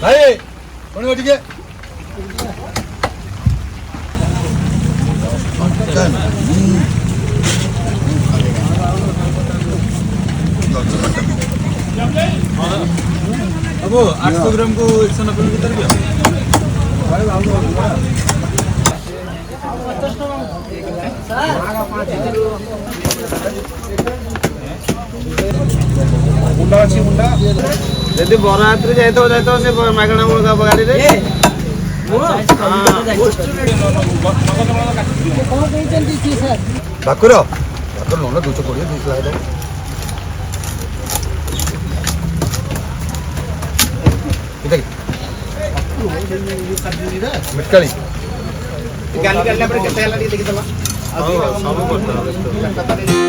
Dahi, कोणी वाटी घे. अब 800 ग्राम को 190 भीतर भी मुंडा अच्छी मुंडा यदि बरयात्री जाइतो से मागणा मुलगा गाड़ी रे भाकुर भाकुर नोना 220 20 लाख दो मिटकाली गाली करले पर केते हला देखि दला सब करता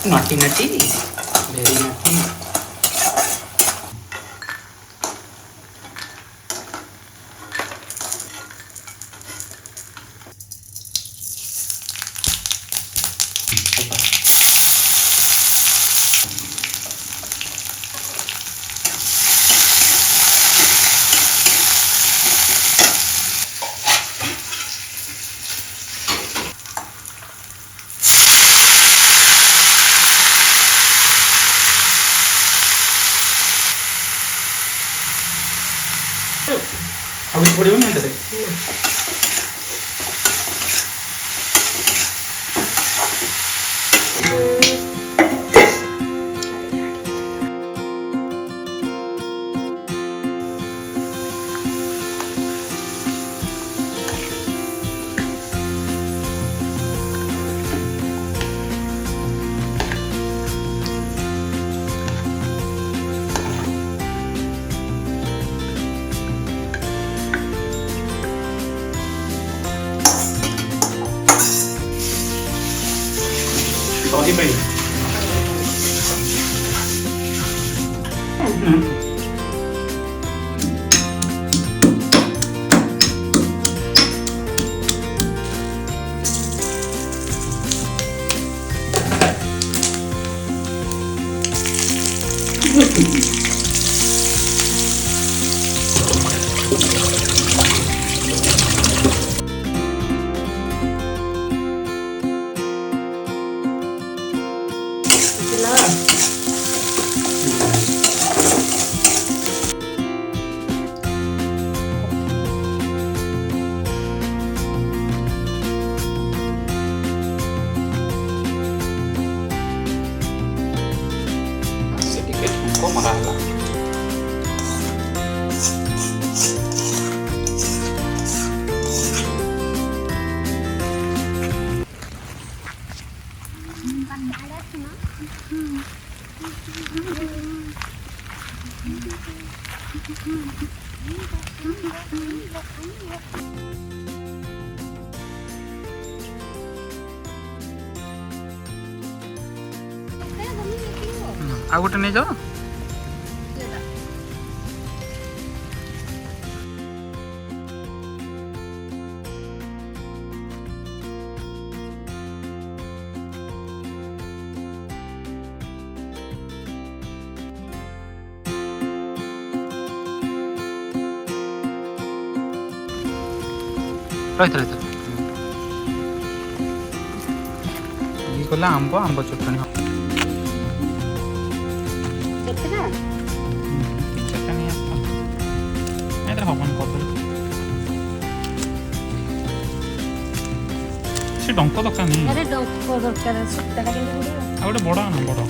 Naughty, naughty, very naughty. How do you put it? Sorry, bhai. Sedikit kok merata. ଆଉ ଗୋଟେ ନେଇଯାଅ। ରହିଥା ଇଏ ଗଲା ଆମ୍ବ ଚଟଣି ଚଟଣି ଏଥିରେ ହବନି କଦଳୀ ସେ ଡଙ୍କ ଦରକାର ନାହିଁ ଆଉ ଗୋଟେ ବଡ଼ ଆଣ ବଡ଼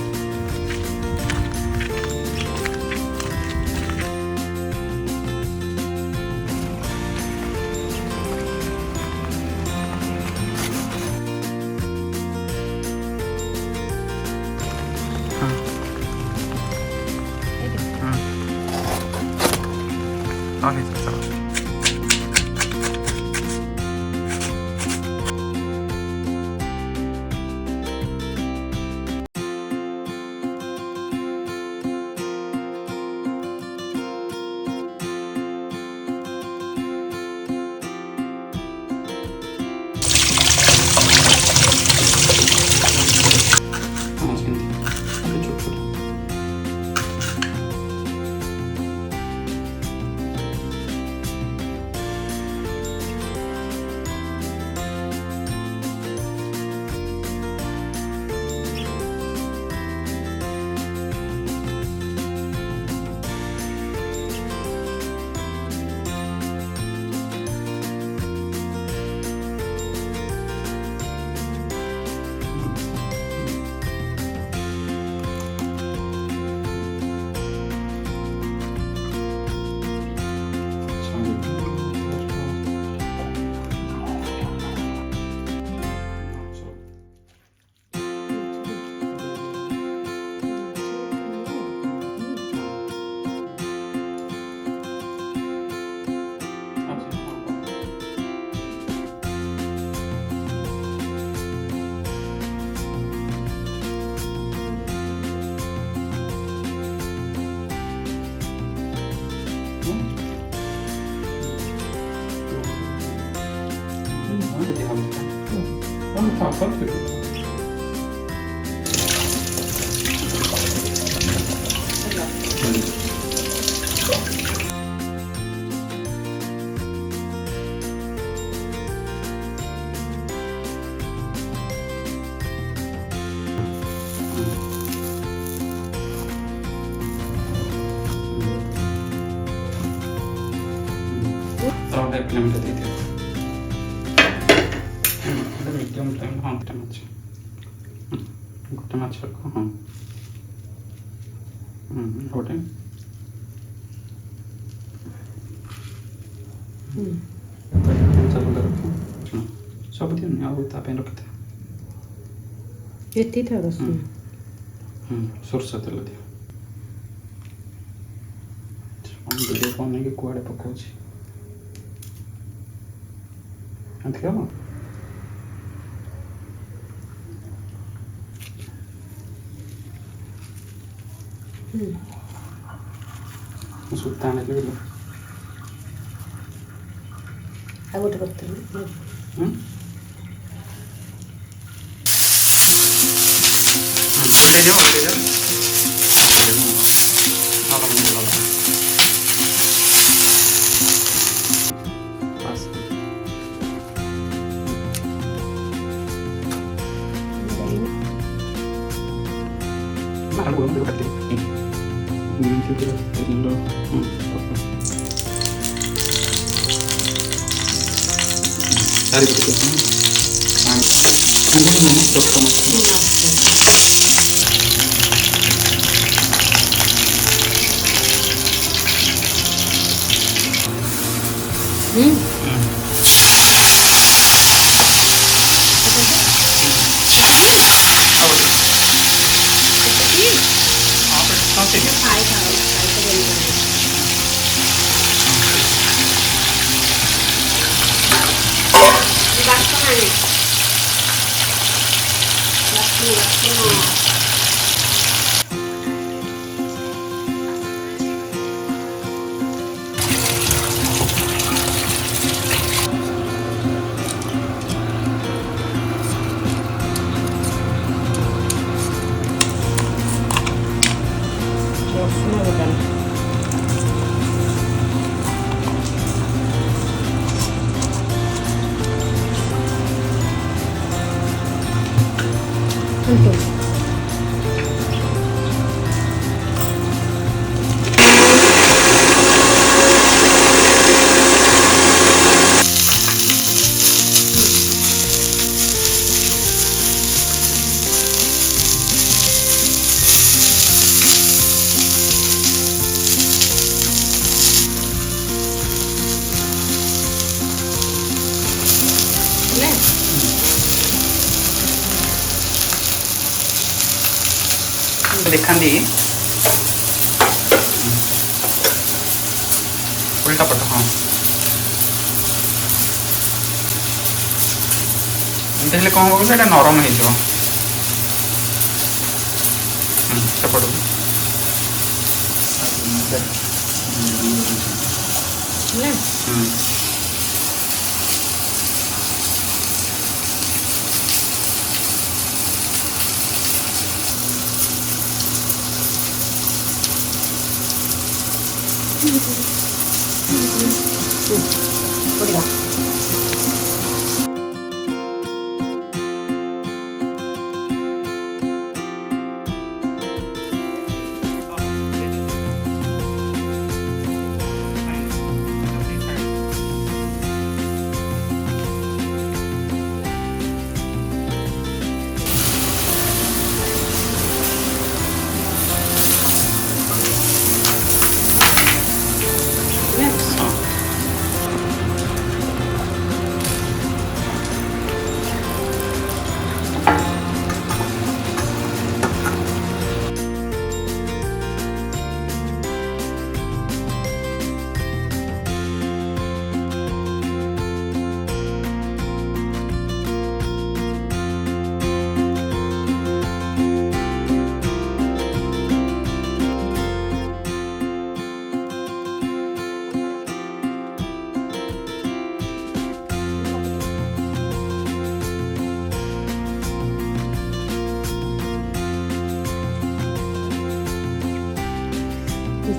ଗୋଟେ ଫ୍ଲେମ୍ଟା ଦେଇଦିଅ। ମିଡ଼ିୟମ୍ ଫ୍ଲେମ୍ ହଁ ଗୋଟେ ମାଛ ହଁ ଗୋଟେ ସବୁ ଦିନ ଆଉ ତା ପାଇଁ ରଖିଥାଏ। ଏତିକି ରସୁଣ ସୋରିଷ ତେଲ ଦିଅ। ଭିଡ଼ିଓ କ'ଣ ନେଇକି କୁଆଡ଼େ ପକାଉଛି ଏମିତି ହେବ। ସୂତା ଆଣିଲି ଆଉ ଗୋଟେ କରିଥିଲି। ଦେଖାନ୍ତି ଉଲ୍ଟା ପଟ ହଁ ଏମିତି ହେଲେ କ'ଣ ହେବ କହିଲେ ଏଇଟା ନରମ ହେଇଯିବ। ସେପଟକୁ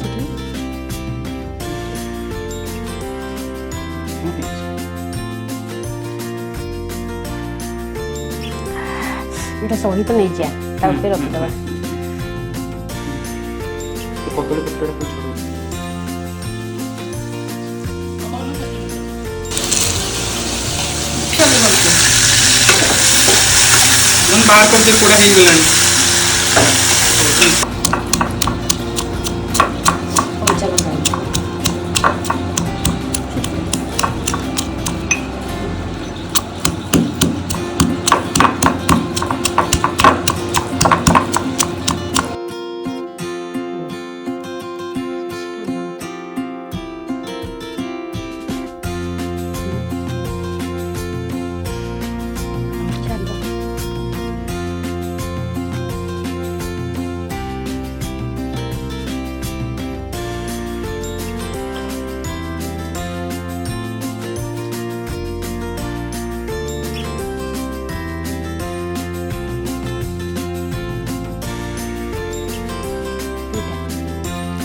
ସେଠି এটা ସହିତ ନେଇଯିବା ତା ଉପରେ ରଖିଦେବା। କଦଳୀ ପତ୍ରଟା ପୁଣି ଛୋଟ ବାହାର କରିଦେ ପୋଡ଼ା ହେଇଗଲାଣି। କଞ୍ଚା ଲଙ୍କା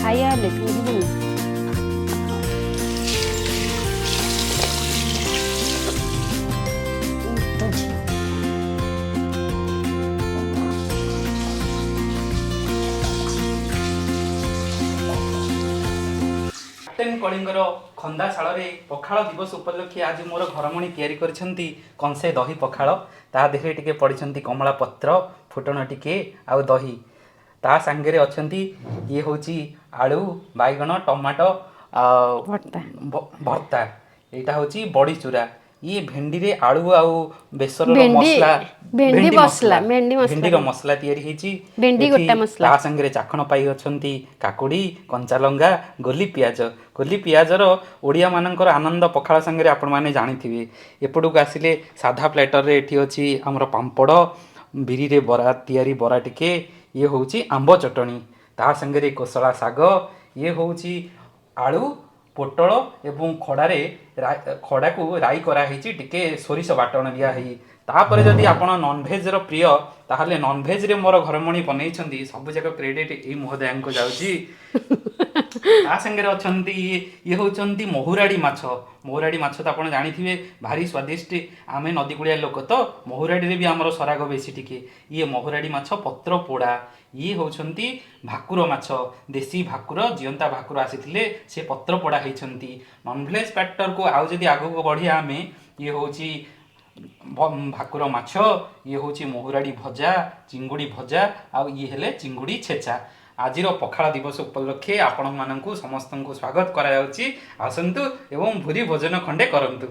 ଖାଇବା ହେଲେ ଯିବୁନି କଳିଙ୍ଗର ଖନ୍ଦାଶାଳରେ ପଖାଳ ଦିବସ ଉପଲକ୍ଷେ ଆଜି ମୋର ଘରମଣି ତିଆରି କରିଛନ୍ତି କଂସେ ଦହି ପଖାଳ। ତା ଦେହରେ ଟିକେ ପଡ଼ିଛନ୍ତି କମଳା ପତ୍ର, ଫୁଟଣ ଟିକେ ଆଉ ଦହି। ତା ସାଙ୍ଗରେ ଅଛନ୍ତି ଇଏ ହେଉଛି ଆଳୁ, ବାଇଗଣ, ଟମାଟୋ ଭର୍ତ୍ତା। ଏଇଟା ହେଉଛି ବଡ଼ି ଚୁରା। ଇଏ ଭେଣ୍ଡିରେ ଆଳୁ ଆଉ ବେସରର ମସଲା ଭେଣ୍ଡିର ମସଲା ତିଆରି ହେଇଛି। ତା ସାଙ୍ଗରେ ଚାଖଣ ପାଇ ଅଛନ୍ତି କାକୁଡ଼ି, କଞ୍ଚାଲଙ୍କା, ଗୋଲି ପିଆଜର ଓଡ଼ିଆ ମାନଙ୍କର ଆନନ୍ଦ ପଖାଳ ସାଙ୍ଗରେ ଆପଣମାନେ ଜାଣିଥିବେ। ଏପଟକୁ ଆସିଲେ ସାଧା ପ୍ଲାଟରରେ ଏଠି ଅଛି ଆମର ପାମ୍ପଡ଼, ବିରିରେ ବରା ତିଆରି ବରା ଟିକେ, ଇଏ ହେଉଛି ଆମ୍ବ ଚଟଣି, ତା ସାଙ୍ଗରେ କୋଶଳା ଶାଗ, ଇଏ ହେଉଛି ଆଳୁ, ପୋଟଳ ଏବଂ ଖଡ଼ାକୁ ରାଇ କରାହେଇଛି ଟିକେ ସୋରିଷ ବାଟଣ ଦିଆ ହେଇ। ତାପରେ ଯଦି ଆପଣ ନନଭେଜର ପ୍ରିୟ ତାହେଲେ ନନଭେଜରେ ମୋର ଘରମଣି ବନେଇଛନ୍ତି ସବୁଯାକ କ୍ରେଡିଟ୍ ଏଇ ମହୋଦୟାଙ୍କୁ ଯାଉଛି। ତା ସାଙ୍ଗରେ ଅଛନ୍ତି ଇଏ ହେଉଛନ୍ତି ମହୁରାଡ଼ି ମାଛ। ମହୁରାଡ଼ି ମାଛ ତ ଆପଣ ଜାଣିଥିବେ ଭାରି ସ୍ୱାଦିଷ୍ଟ। ଆମେ ନଦୀକୂଳିଆ ଲୋକ ତ ମହୁରାଡ଼ିରେ ବି ଆମର ସରାଗ ବେଶୀ ଟିକେ। ଇଏ ମହୁରାଡ଼ି ମାଛ ପତ୍ର ପୋଡ଼ା। ଇଏ ହେଉଛନ୍ତି ଭାକୁର ମାଛ, ଦେଶୀ ଭାକୁର, ଜିଅନ୍ତା ଭାକୁର ଆସିଥିଲେ ସେ ପତ୍ର ପୋଡ଼ା ହେଇଛନ୍ତି। ନନଭେଜ୍ ପ୍ଲାଟରକୁ ଆଉ ଯଦି ଆଗକୁ ବଢ଼ିବା ଆମେ, ଇଏ ହେଉଛି ଭାକୁର ମାଛ, ଇଏ ହେଉଛି ମହୁରାଡ଼ି ଭଜା, ଚିଙ୍ଗୁଡ଼ି ଭଜା, ଆଉ ଇଏ ହେଲେ ଚିଙ୍ଗୁଡ଼ି ଛେଚା। ଆଜିର ପଖାଳ ଦିବସ ଉପଲକ୍ଷେ ଆପଣମାନଙ୍କୁ ସମସ୍ତଙ୍କୁ ସ୍ୱାଗତ କରାଯାଉଛି। ଆସନ୍ତୁ ଏବଂ ଭୋଜି ଭୋଜନ ଖଣ୍ଡେ କରନ୍ତୁ।